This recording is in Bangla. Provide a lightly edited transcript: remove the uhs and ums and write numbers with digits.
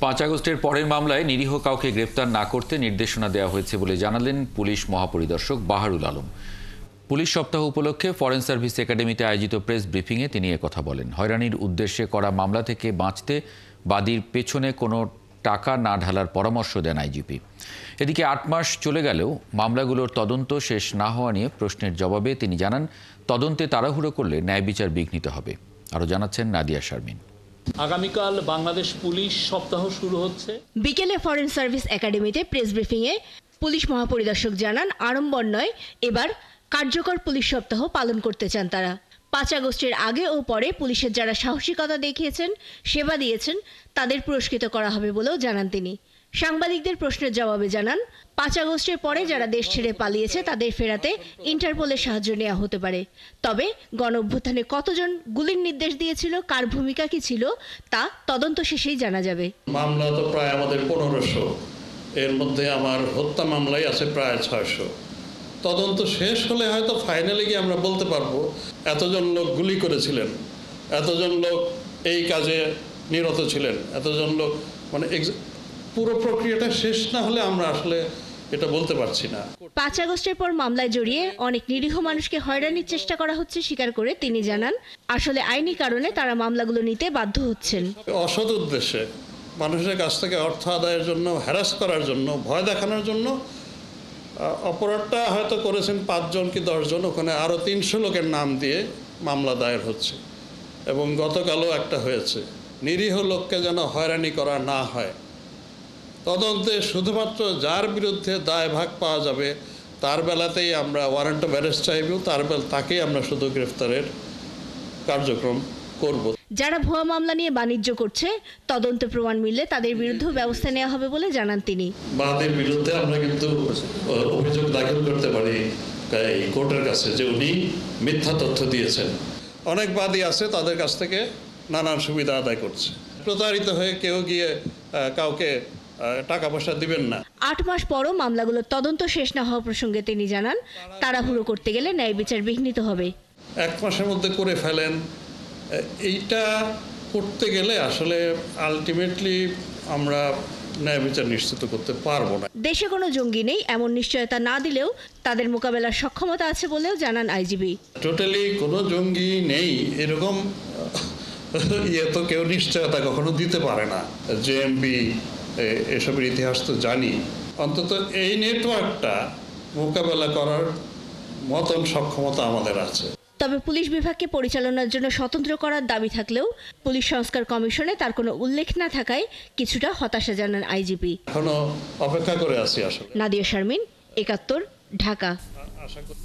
5 আগস্টের পরের মামলায় নিরীহ কাউকে গ্রেফতার না করতে নির্দেশনা দেওয়া হয়েছে বলে জানালেন পুলিশ মহাপরিদর্শক বাহারুল আলম। পুলিশ সপ্তাহ উপলক্ষে ফরেন সার্ভিস একাডেমিতে আয়োজিত প্রেস ব্রিফিংয়ে তিনি একথা বলেন। হয়রানির উদ্দেশ্যে করা মামলা থেকে বাঁচতে বাদীর পেছনে কোনো টাকা না ঢালার পরামর্শ দেন আইজিপি। এদিকে 8 মাস চলে গেলেও মামলাগুলোর তদন্ত শেষ না হওয়া নিয়ে প্রশ্নের জবাবে তিনি জানান, তদন্তে তাড়াহুড়ো করলে ন্যায় বিচার বিঘ্নিত হবে। আরও জানাচ্ছেন নাদিয়া শারমিন। আগামীকাল বাংলাদেশ পুলিশ সপ্তাহ শুরু হচ্ছে। বিকেলে ফরেন সার্ভিস একাডেমিতে প্রেস ব্রিফিংয়ে পুলিশ মহাপরিদর্শক জানান, আড়ম্বর নয়, এবার কার্যকর পুলিশ সপ্তাহ পালন করতে চান তারা। 5 আগস্টের আগে ও পরে পুলিশের যারা সাহসিকতা দেখিয়েছেন, সেবা দিয়েছেন, তাদের পুরস্কৃত করা হবে বলেও জানান তিনি। সাংবাদিকদের প্রশ্নের জবাবে জানান, 5 আগস্টের পরে যারা দেশ ছেড়ে পালিয়েছে তাদের ফেরাতে ইন্টারপোলের সাহায্য নেওয়া হতে পারে। তবে গণ অভ্যুত্থানে কতজন গুলির নির্দেশ দিয়েছিল, কার ভূমিকা কি ছিল, তা তদন্ত শেষেই জানা যাবে। মামলা তো প্রায় আমাদের 1500, এর মধ্যে আমার হত্যা মামলাই আছে প্রায় 600। তদন্ত শেষ হলে হয়তো ফাইনালি গিয়ে আমরা বলতে পারবো এতজন লোক গুলি করেছিলেন, এতজন লোক এই কাজে নিরত ছিলেন, এতজন লোক, মানে পুরো প্রক্রিয়াটা শেষ না হলে আমরা আসলে এটা বলতে পারছি না। 5 আগস্টের পর মামলায় জড়িয়ে অনেক নিরীহ মানুষকে হয়রানির চেষ্টা করা হচ্ছে স্বীকার করে তিনি জানান, আসলে আইনি কারণে তারা মামলাগুলো নিতে বাধ্য হচ্ছেন। অসৎ উদ্দেশ্যে মানুষের কাছ থেকে অর্থ আদায়ের জন্য, হ্যারাস করার জন্য, ভয় দেখানোর জন্য অপরাধটা হয়তো করেছেন 5 জন কি 10 জন, ওখানে আরও 300 লোকের নাম দিয়ে মামলা দায়ের হচ্ছে। এবং গতকালও একটা হয়েছে। নিরীহ লোককে যেন হয়রানি করা না হয়, তদন্তে শুধুমাত্র যার বিরুদ্ধে দায় ভাগ পাওয়া যাবে তার বেলাতেই আমরা ওয়ারেন্ট অফ অ্যারেস্ট চাইব, তাকেই আমরা শুধু গ্রেফতারের কার্যক্রম করব। যারা ভুয়া মামলা নিয়ে বাণিজ্য করছে, তদন্তে প্রমাণ মিললে তাদের বিরুদ্ধে ব্যবস্থা নেওয়া হবে বলে জানান তিনি। বাদীর বিরুদ্ধে আমরা কিন্তু অভিযোগ দাখিল করতে পারি এই কোর্টের কাছে যে উনি মিথ্যা তথ্য দিয়েছেন। অনেক বাদী আছে তাদের কাছ থেকে নানান সুবিধা আদায় করছে। প্রতারিত হয়ে কেউ গিয়ে কাউকে টাকা পয়সা দিবেন না। 8 মাস পরও মামলাগুলোর তদন্ত শেষ না হওয়া প্রসঙ্গে তিনি জানান, তাড়াহুড়ো করতে গেলে ন্যায় বিচার বিঘ্নিত হবে। 1 মাসের মধ্যে করে ফেলেন, এইটা করতে গেলে আসলে আলটিমেটলি আমরা ন্যায় বিচার নিশ্চিত করতে পারবো না। দেশে কোনো জঙ্গি নেই এমন নিশ্চয়তা না দিলেও তাদের মোকাবেলার সক্ষমতা আছে বলেও জানান আইজিবি। টোটালি কোনো জঙ্গি নেই এরকম তো কেউ নিশ্চয়তা কখনো দিতে পারে না। জেএমবি এসবের ইতিহাস তো জানি, অন্তত এই নেটওয়ার্কটা মোকাবেলা করার মতন সক্ষমতা আমাদের আছে। তবে পুলিশ বিভাগকে পরিচালনার জন্য স্বতন্ত্র করার দাবি থাকলেও পুলিশ সংস্কার কমিশনে তার কোনো উল্লেখ না থাকায় কিছুটা হতাশা জানান আইজিপি। এখনো অপেক্ষা করে আছি আসলে। নাদিয়া শারমিন, 71, ঢাকা। আশা করি